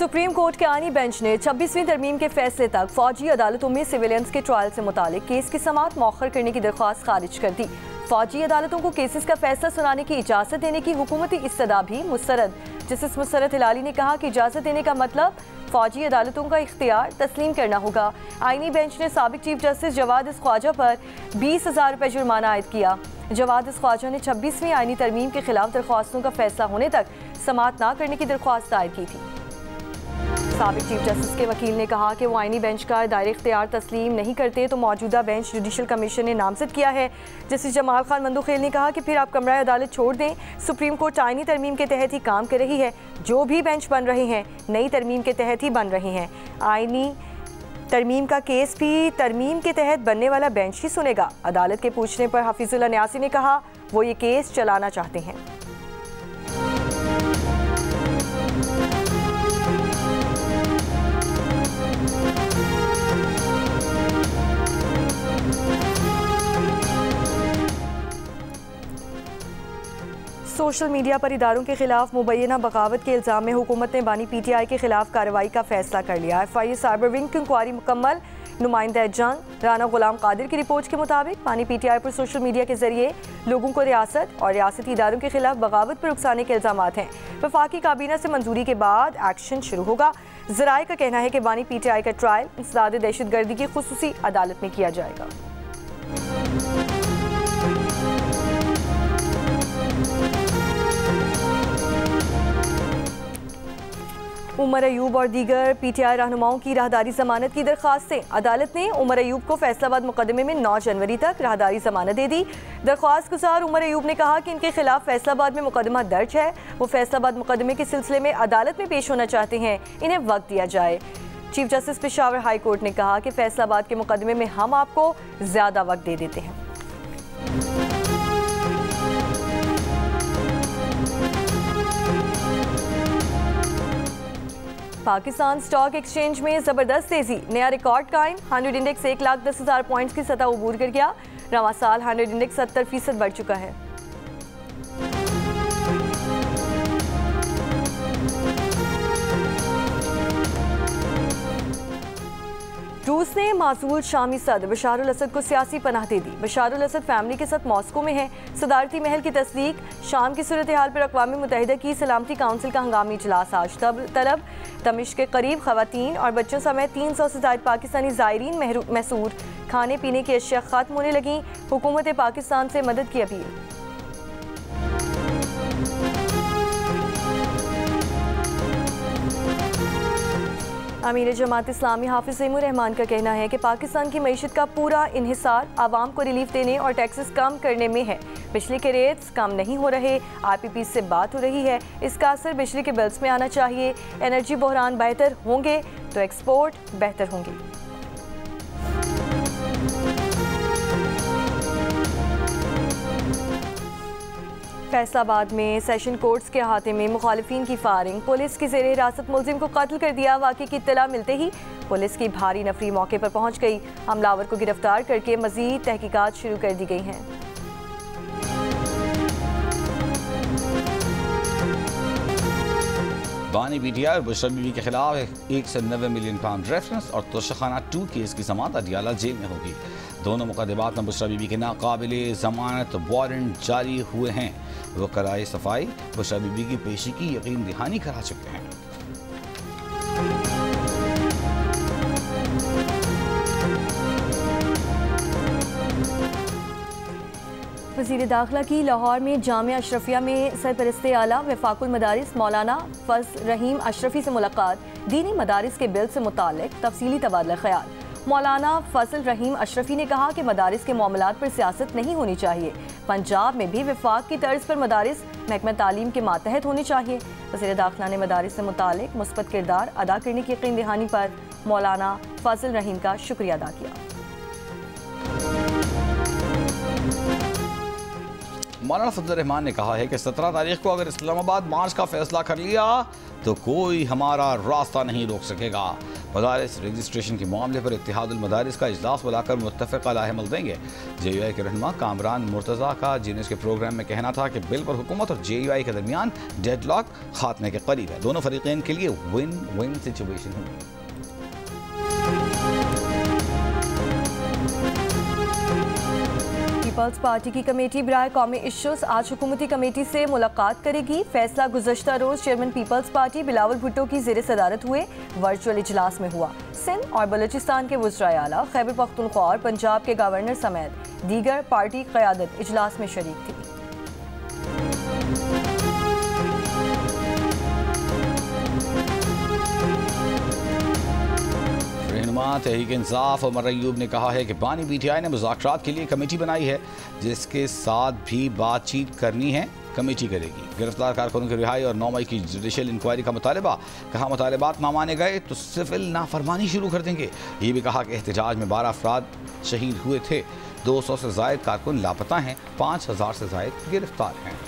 Supreme court के आईनी bench ने 26वीं तरमीम के फैसले तक फौजी अदालतों में सिविलियंस के ट्रायल से मुतालिक केस की समाअत मौखर करने की दरख्वास्त खारिज कर दी। फौजी अदालतों को केसेस का फैसला सुनाने की इजाज़त देने की हुकूमती इस्तदा भी मुस्तरद। जस्टिस मुस्तरद हिलाली ने कहा कि इजाज़त देने का मतलब फौजी अदालतों का इख्तियार तस्लीम करना होगा। आईनी बेंच ने साबिक चीफ जस्टिस जवाद ख्वाजा पर 20,000 रुपये जुर्माना आयद किया। जवाद ख्वाजा ने 26वीं आईनी तरमीम के खिलाफ दरख्वास्तों का फैसला होने तक समाअत न करने की दरख्वास्त दायर की थी। साबिक चीफ जस्टिस के वकील ने कहा कि वो आईनी बेंच का दायरे इख्तियार तस्लीम नहीं करते तो मौजूदा बेंच जुडिशल कमीशन ने नामजद किया है। जस्टिस जमाल खान मंदुखेल ने कहा कि फिर आप कमरा अदालत छोड़ दें। सुप्रीम कोर्ट आईनी तरमीम के तहत ही काम कर रही है। जो भी बेंच बन रहे हैं नई तरमीम के तहत ही बन रहे हैं। आईनी तरमीम का केस भी तरमीम के तहत बनने वाला बेंच ही सुनेगा। अदालत के पूछने पर हफीजुल्लाह न्यासी ने कहा वो ये केस चलाना चाहते हैं। सोशल मीडिया पर इदारों के खिलाफ मुबैना बगावत के इल्ज़ाम में हुकूमत ने बानी PTI के खिलाफ कार्रवाई का फैसला कर लिया। FIA साइबर विंग की इंक्वायरी मुकम्मल। नुमाइंदा जंग राना गुलाम कादिर की रिपोर्ट के मुताबिक बानी PTI पर सोशल मीडिया के जरिए लोगों को रियासत और रियासती इदारों के खिलाफ बगावत पर उकसाने के इल्ज़ाम हैं। वफाकी काबीना से मंजूरी के बाद एक्शन शुरू होगा। ज़राए का कहना है कि बानी PTI का ट्रायल इंसदाद दहशतगर्दी की खुसूसी अदालत में किया जाएगा। उमर अयूब और दीगर PTI रहनुमाओं की राहदारी जमानत की दरख्वास्त से अदालत ने उमर अयूब को फैसलाबाद मुकदमे में 9 जनवरी तक राहदारी जमानत दे दी। दरख्वास्त गुजार उमर अयूब ने कहा कि इनके खिलाफ फैसलाबाद में मुकदमा दर्ज है। वो फैसलाबाद मुकदमे के सिलसिले में अदालत में पेश होना चाहते हैं। इन्हें वक्त दिया जाए। Chief justice Peshawar high court ने कहा कि फैसलाबाद के मुकदमे में हम आपको ज़्यादा वक्त दे देते हैं। पाकिस्तान स्टॉक एक्सचेंज में जबरदस्त तेजी, नया रिकॉर्ड कायम। 100 इंडेक्स 1,10,000 पॉइंट्स की सतह उबूर कर गया। रवां साल 100 इंडेक्स 70% बढ़ चुका है। रूस ने मासूल शामी सदर बशार अल असद को सियासी पनाह दे दी। बशार अल असद फैमिली के साथ मॉस्को में है। सदारती महल की तस्दीक। शाम की सूरत हाल पर अक़वाम मुत्तहिदा की सलामती काउंसिल का हंगामी इजलास आज तलब। दमिश्क के करीब खवातीन और बच्चों समेत 300 से ज़ायद पाकिस्तानी ज़ायरीन महसूर। खाने पीने की अशिया ख़त्म होने लगी। हुकूमत पाकिस्तान से मदद की अपील। अमीर जमात इस्लामी हाफिज ज़ैमुर रहमान का कहना है कि पाकिस्तान की मईशत का पूरा इन्हिसार आवाम को रिलीफ देने और टैक्सेस कम करने में है। बिजली के रेट्स कम नहीं हो रहे। RPP से बात हो रही है। इसका असर बिजली के बिल्स में आना चाहिए। एनर्जी बहरान बेहतर होंगे तो एक्सपोर्ट बेहतर होंगे। फैसलाबाद में सेशन कोर्ट्स के अहाते में मुखालिफिन की फायरिंग। पुलिस की ज़ेरे हिरासत मुलजिम को कत्ल कर दिया। वाक़े की इत्तला मिलते ही पुलिस की भारी नफरी मौके पर पहुंच गई। हमलावर को गिरफ्तार करके मजीद तहकीकात शुरू कर दी गई हैं। बानी PTI और बुशरा बीबी के खिलाफ 190 मिलियन पाउंड रेफरेंस और तोशाखाना 2 केस की समाअत अडियाला जेल में होगी। दोनों मुकदमात में बुशरा बीबी के नाकाबिले जमानत वारंट जारी हुए हैं। वो कराए सफाई बुशरा बीबी की पेशी की यकीन दहानी करा चुके हैं। वज़ीर दाखिला की लाहौर में जामिया अशरफिया में सरपरस्ते आला वफाकुल मदारिस मौलाना फजल रहीम अशरफी से मुलाकात। दीनी मदारिस के बिल से मुताल्लिक तफसीली तबादला ख्याल। मौलाना फजल रहीम अशरफी ने कहा कि मदारिस के मामलात पर सियासत नहीं होनी चाहिए। पंजाब में भी वफाक की तर्ज पर मदारिस महकमा तालीम के मातहत होने चाहिए। वज़ीर दाखिला ने मदारिस से मुताल्लिक मुस्बत किरदार अदा करने की यकीन दहानी पर मौलाना फजल रहीम का शुक्रिया अदा किया। मौलाना फजल रहमान ने कहा है कि 17 तारीख को अगर इस्लामाबाद मार्च का फैसला कर लिया तो कोई हमारा रास्ता नहीं रोक सकेगा। मदारिस रजिस्ट्रेशन के मामले पर इत्तेहादुल मदारिस का इजलास बुलाकर मुत्तफ़िक़ा लाहेमल देंगे। JUI के रहनुमा कामरान मुर्तज़ा का जीनेस के प्रोग्राम में कहना था कि बिल पर हुकूमत और JUI के दरमियान डेडलॉक खात्मे के करीब है। दोनों फरीक़ैन के लिए विन विन सिचुएशन होगी। पीपल्स पार्टी की कमेटी बराए कौमी इश्यूज आज हुकूमती कमेटी से मुलाकात करेगी। फैसला गुज़श्ता रोज़ chairman People's Party Bilawal Bhutto की ज़ेर सदारत हुए वर्चुअल इजलास में हुआ। सिंध और बलूचिस्तान के वज़राए आला, खैबर पख्तूनख्वा और पंजाब के गवर्नर समेत दीगर पार्टी क़यादत इजलास में शरीक थी। तहरीक इंसाफ उमर अयूब ने कहा है कि बानी PTI ने मुज़ाकरात के लिए कमेटी बनाई है जिसके साथ भी बातचीत करनी है, कमेटी करेगी। गिरफ्तार कारकुनों की रिहाई और 9 मई की जुडिशल इंक्वायरी का मुतालबा, कहा मुतालबात ना माने गए तो सिविल नाफरमानी शुरू कर देंगे। ये भी कहा कि एहतजाज में 12 अफराद शहीद हुए थे, 200 से ज़ायद कारकुन लापता हैं, 5000 से ज़ायद गिरफ्तार हैं।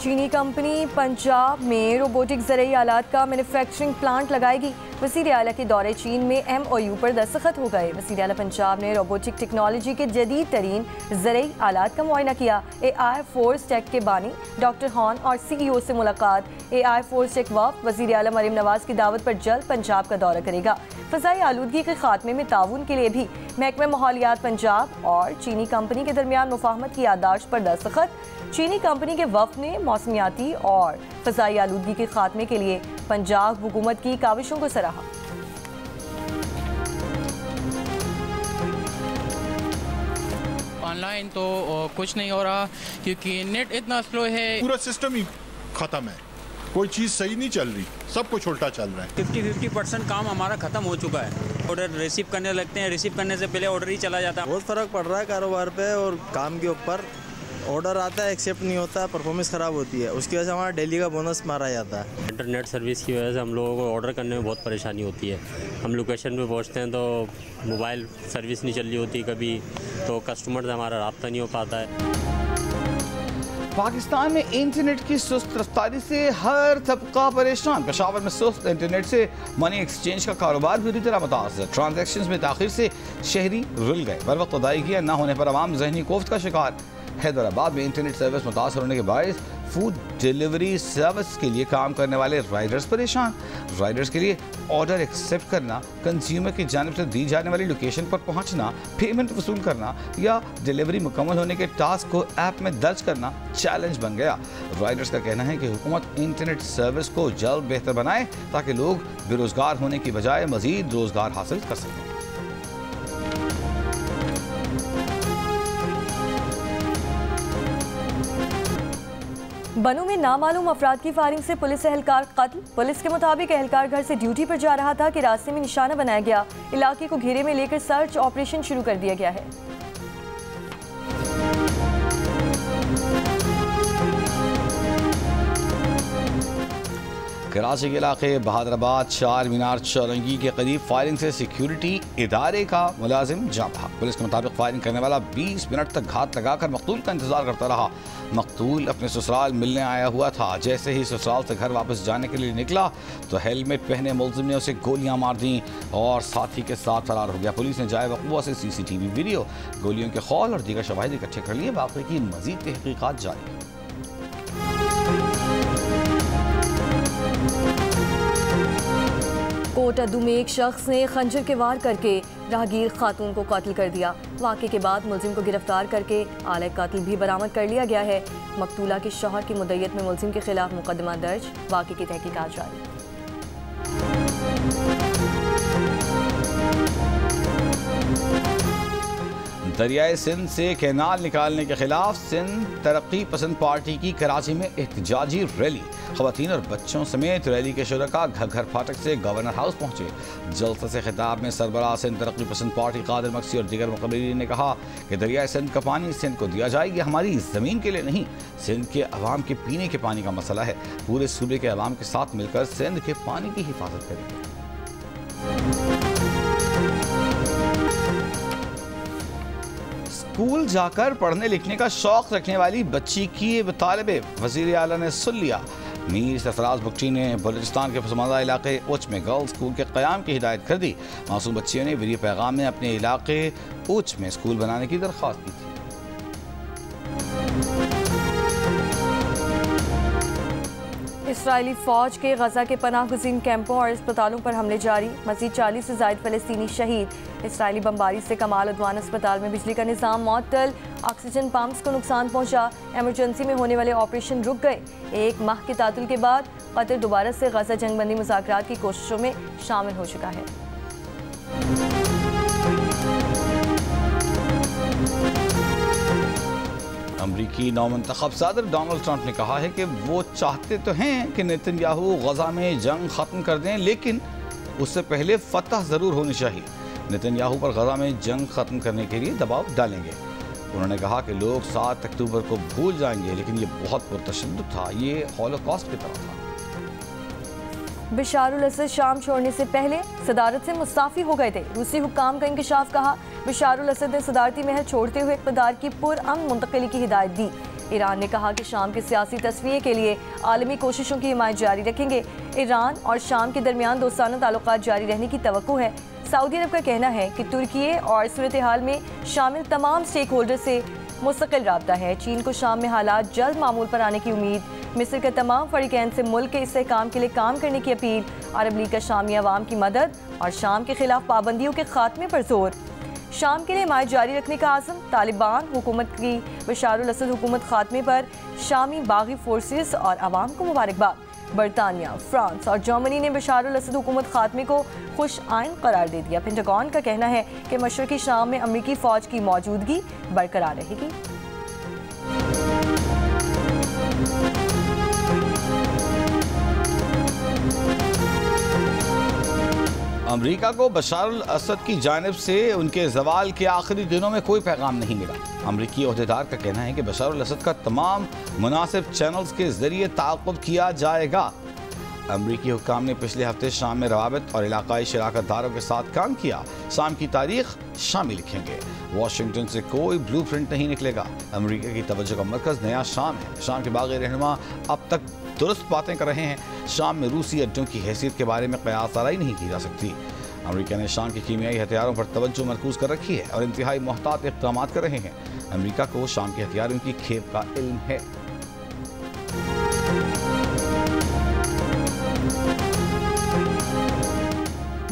चीनी कंपनी पंजाब में रोबोटिक ज़रई आलात का मैन्युफैक्चरिंग प्लांट लगाएगी। वज़ीर आला के दौरे चीन में MOU पर दस्तखत हो गए। वज़ीर आला पंजाब ने रोबोटिक टेक्नोलॉजी के जदीद तरीन ज़रई आलात का मुआयना किया। AI फोर्स टेक के बानी डॉक्टर हॉन और CEO से मुलाकात। AI फोर्स टेक वफ़द वज़ीर आला मरीम नवाज़ की दावत पर जल्द पंजाब का दौरा करेगा। फ़ज़ाई आलूदगी के खात्मे में ताउन के लिए भी महकमा माहौलियात पंजाब और चीनी कंपनी के दरमियान मुफाहमत की याददाश्त पर दस्तखत। चीनी कंपनी के वफ़द ने मौसमियाती और फ़ज़ाई आलूदगी के खात्मे के लिए पंजाब हुकूमत की काविशों को सराहा। ऑनलाइन तो कुछ नहीं हो रहा क्योंकि नेट इतना स्लो है, पूरा सिस्टम ही ख़त्म है, कोई चीज़ सही नहीं चल रही, सब कुछ उल्टा चल रहा है। 50% काम हमारा ख़त्म हो चुका है। ऑर्डर रिसीव करने लगते हैं, रिसीव करने से पहले ऑर्डर ही चला जाता है। बहुत फ़र्क पड़ रहा है कारोबार पे और काम के ऊपर। ऑर्डर आता है, एक्सेप्ट नहीं होता, परफॉर्मेंस ख़राब होती है, उसकी वजह से हमारा डेली का बोनस मारा जाता है। इंटरनेट सर्विस की वजह से हम लोगों को ऑर्डर करने में बहुत परेशानी होती है। हम लोकेशन पे पहुंचते हैं तो मोबाइल सर्विस नहीं चल रही होती, कभी तो कस्टमर से हमारा रब्ता नहीं हो पाता है। पाकिस्तान में इंटरनेट की सुस्त रफ्तारी से हर तबका परेशान। पेशावर में सुस्त इंटरनेट से मनी एक्सचेंज का कारोबार बुरी तरह मुतासर। ट्रांजैक्शंस में ताखिर से शहरी रुल गए। बर वक्त अदायगियाँ न होने पर आवाम ज़हनी कोफ्त का शिकार। हैदराबाद में इंटरनेट सर्विस मुतासर होने के बायस फूड डिलीवरी सर्विस के लिए काम करने वाले राइडर्स परेशान। राइडर्स के लिए ऑर्डर एक्सेप्ट करना, कंज्यूमर की जानिब से दी जाने वाली लोकेशन पर पहुंचना, पेमेंट वसूल करना या डिलीवरी मुकम्मल होने के टास्क को ऐप में दर्ज करना चैलेंज बन गया। राइडर्स का कहना है कि हुकूमत इंटरनेट सर्विस को जल्द बेहतर बनाए ताकि लोग बेरोजगार होने की बजाय मजीद रोजगार हासिल कर सकें। बनू में नामालूम अफराद की फायरिंग से पुलिस एहलकार कत्ल। पुलिस के मुताबिक एहलकार घर से ड्यूटी पर जा रहा था कि रास्ते में निशाना बनाया गया। इलाके को घेरे में लेकर सर्च ऑपरेशन शुरू कर दिया गया है। कराची के इलाके बहादुराबाद चार मीनार चौरंगी के करीब फायरिंग से सिक्योरिटी इदारे का मुलाजिम जाँ बहा। पुलिस के मुताबिक फायरिंग करने वाला 20 मिनट तक घात लगाकर मकतूल का इंतजार करता रहा। मकतूल अपने ससुराल मिलने आया हुआ था। जैसे ही ससुराल से घर वापस जाने के लिए निकला तो हेलमेट पहने मुलजिम ने उसे गोलियां मार दी और साथी के साथ फरार हो गया। पुलिस ने जाए वक़्वा से CCTV वीडियो, गोलियों के खौल और दीगर शवाहिद इकट्ठे कर लिए। वाक़े की मज़ीद तहक़ीक़ात जारी। कोटअद्दू में एक शख्स ने खंजर के वार करके राहगीर खातून को कत्ल कर दिया। वाक़े के बाद मुलजिम को गिरफ्तार करके आले कत्ल भी बरामद कर लिया गया है। मकतूला के शौहर की मुद्दत में मुलजिम के खिलाफ मुकदमा दर्ज। वाक़े की तहकीकात जारी। दरियाए सिंध से कैनाल निकालने के खिलाफ सिंध तरक्की पसंद पार्टी की कराची में एहतजाजी रैली। ख़वातीन और बच्चों समेत रैली के शुरका घर फाटक से गवर्नर हाउस पहुंचे। जलसे से खिताब में सरबराह सिंध तरक्की पसंद पार्टी कादिर मक्सी और दीगर मुक़र्रीन ने कहा कि दरियाए सिंध का पानी सिंध को दिया जाए, यह हमारी ज़मीन के लिए नहीं, सिंध के अवाम के पीने के पानी का मसला है। पूरे सूबे के अवाम के साथ मिलकर सिंध के पानी की हिफाजत करेंगे। स्कूल जाकर पढ़ने लिखने का शौक रखने वाली बच्ची की मुतालबे वज़ीर आला ने सुन लिया। मीर सरफराज बुगटी ने बलूचिस्तान के पसमानदा इलाके उच में गर्ल्स स्कूल के क़याम की हिदायत कर दी। मासूम बच्चियों ने वीडियो पैगाम में अपने इलाके उच में स्कूल बनाने की दरख्वास्त की थी। इसराइली फौज के गजा के पनाह गुज़ीन कैंपों और अस्पतालों पर हमले जारी, मज़ीद 40 से ज़ायद फ़लस्तीनी शहीद। इसराइली बमबारी से कमाल अदवान अस्पताल में बिजली का निज़ाम मअतल, ऑक्सीजन पंप्स को नुकसान पहुंचा, एमरजेंसी में होने वाले ऑपरेशन रुक गए। एक माह के तातुल के बाद कतर दोबारा से गजा जंगबंदी मुज़ाकरात की कोशिशों में शामिल हो चुका है। अमरीकी नौमंतखब सदर डोनाल्ड ट्रंप ने कहा है कि वो चाहते तो हैं कि नेतन्याहू गजा में जंग ख़त्म कर दें, लेकिन उससे पहले फतह ज़रूर होनी चाहिए। नेतन्याहू पर गजा में जंग ख़त्म करने के लिए दबाव डालेंगे। उन्होंने कहा कि लोग 7 अक्टूबर को भूल जाएंगे, लेकिन ये बहुत पुरतशद्दुद था, ये हॉलोकॉस्ट की तरह था। बशारुल असद शाम छोड़ने से पहले सदारत से मुस्ताफ़ी हो गए थे। रूसी हुक्काम का इंकशाफ कहा। बशारुल असद ने सदारती महल छोड़ते हुए इक़्तिदार की पुरअमन मुंतक़िली की हिदायत दी। ईरान ने कहा कि शाम के सियासी तस्वीर के लिए आलमी कोशिशों की हिमायत जारी रखेंगे। ईरान और शाम के दरमियान दोस्ताना ताल्लुकात जारी रहने की तवक्को है। सऊदी अरब का कहना है कि तुर्की और सूरत हाल में शामिल तमाम स्टेक होल्डर से मुस्तकिल राब्ता है। चीन को शाम में हालात जल्द मामूल पर आने की उम्मीद। मिस्र के तमाम फरीकैन से मुल्क के इस्तेहकाम के लिए काम करने की अपील। अरब लीग का शामी अवाम की मदद और शाम के खिलाफ पाबंदियों के खात्मे पर जोर। शाम के लिए हिमायत जारी रखने का आज़म। तालिबान हुकूमत की बशारुल असद हुकूमत खात्मे पर शामी बागी फोर्सेस और अवाम को मुबारकबाद। बरतानिया, फ्रांस और जर्मनी ने बशारुल असद हुकूमत खात्मे को खुश आइन करार दे दिया। पेंटागन का कहना है कि मशरकी शाम में अमरीकी फ़ौज की मौजूदगी बरकरार रहेगी। अमरीका को बशारुल असद की जानिब से उनके जवाल के आखिरी दिनों में कोई पैगाम नहीं मिला। अमरीकी ओहदेदार का कहना है कि बशारुल असद का तमाम मुनासिब चैनल्स के जरिए ताक़ुब किया जाएगा। अमरीकी हुक्काम ने पिछले हफ्ते शाम में रवाबित और इलाकाई शराकतदारों के साथ काम किया। शाम की तारीख शामी लिखेंगे। वाशिंगटन से कोई ब्लू प्रिंट नहीं निकलेगा। अमरीका की तवज्जो का मरकज़ नया शाम है। शाम के बागी रहनुमा अब तक दुरुस्त बातें कर रहे हैं। शाम में रूसी अड्डों की हैसियत के बारे में क़यास आराई नहीं की जा सकती। अमरीका ने शाम के कीमियाई हथियारों पर तवज्जो मरकूज़ कर रखी है और इंतहाई मोहतात इक़दाम कर रहे हैं। अमरीका को शाम के हथियारों की खेप का इल्म है।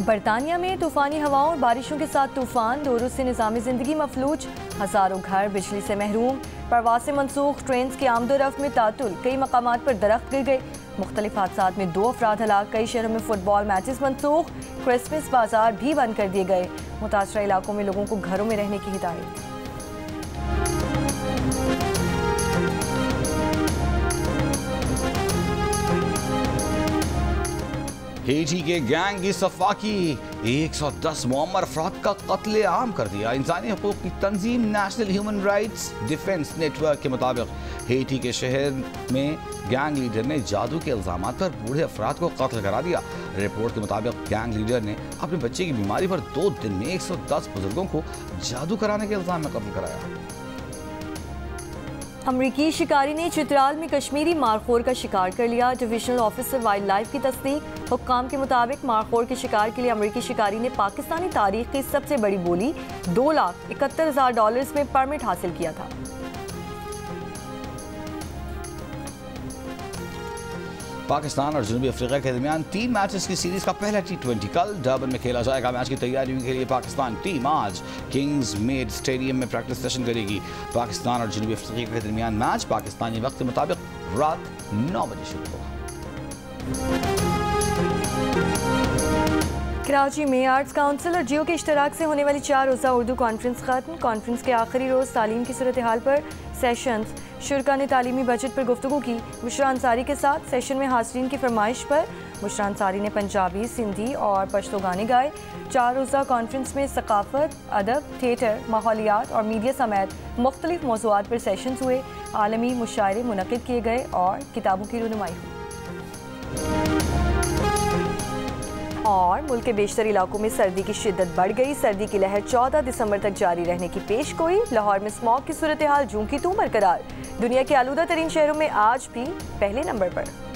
बरतानिया में तूफ़ानी हवाओं और बारिशों के साथ तूफ़ान, 2 रोज़ से निज़ाम ज़िंदगी मफलूज। हज़ारों घर बिजली से महरूम। परवाज़ से मनसूख। ट्रेन की आमदोरफ्त में तातुल। कई मकामात पर दरख्त गिर गए। मुख्तलिफ हादसात में 2 अफराद हलाक। कई शहरों में फुटबॉल मैचेस मनसूख। क्रिसमस बाजार भी बंद कर दिए गए। मुतासरा इलाकों में लोगों को घरों में रहने की हिदायत। हेटी के गैंग की सफाकी 110 मुअम्मर अफराद का कत्ले आम कर दिया। इंसानी हकूक़ की तंजीम National Human Rights Defence Network के मुताबिक हेटी के शहर में गैंग लीडर ने जादू के इल्ज़ामात पर बूढ़े अफराद को कत्ल करा दिया। रिपोर्ट के मुताबिक गैंग लीडर ने अपने बच्चे की बीमारी पर 2 दिन में 110 बुजुर्गों को जादू कराने के इल्ज़ाम में कत्ल कराया। अमरीकी शिकारी ने चित्राल में कश्मीरी मारखोर का शिकार कर लिया। डिविजनल ऑफिसर वाइल्ड लाइफ की तस्दीक। हुक्काम के मुताबिक मारखोर के शिकार के लिए अमरीकी शिकारी ने पाकिस्तानी तारीख की सबसे बड़ी बोली $2,71,000 में परमिट हासिल किया था। पाकिस्तान और जनूबी अफ्रीका के दरमियान 3 मैचेस की सीरीज का पहला T20 कल डर्बन में खेला जाएगा। मैच की तैयारियों के लिए पाकिस्तान टीम आज किंग्स मेड स्टेडियम में प्रैक्टिस सेशन करेगी। पाकिस्तान और जनूबी अफ्रीका के दरमियान मैच पाकिस्तानी वक्त के मुताबिक रात 9 बजे शुरू होगा। कराची में आर्ट्स काउंसिल और जियो के इश्तराक से होने वाली 4 रोज़ा उर्दू कॉन्फ्रेंस खत्म। कॉन्फ्रेंस के आखिरी रोज़ तालीम की सूरत हाल पर सेशंस। शुरा ने तालीमी बजट पर गुफ्तगू की बुशरा अंसारी के साथ। सेशन में हाज़रीन की फरमाइश पर बुशरा अंसारी ने पंजाबी, सिंधी और पश्तो गाने गाए। 4 रोज़ा कॉन्फ्रेंस में सकाफ़त, अदब, थिएटर, माहौलियात और मीडिया समेत मुख्तलिफ मौज़ूआत पर सेशंस हुए। आलमी मुशायरे मुनक़िद किए गए और किताबों की रुनुमाई हुई। और मुल्क के बेशतर इलाकों में सर्दी की शिद्दत बढ़ गई। सर्दी की लहर 14 दिसंबर तक जारी रहने की पेशगोई। लाहौर में स्मॉग की सूरत हाल जूं की तूं बरकरार। दुनिया के आलूदा तरीन शहरों में आज भी पहले नंबर पर।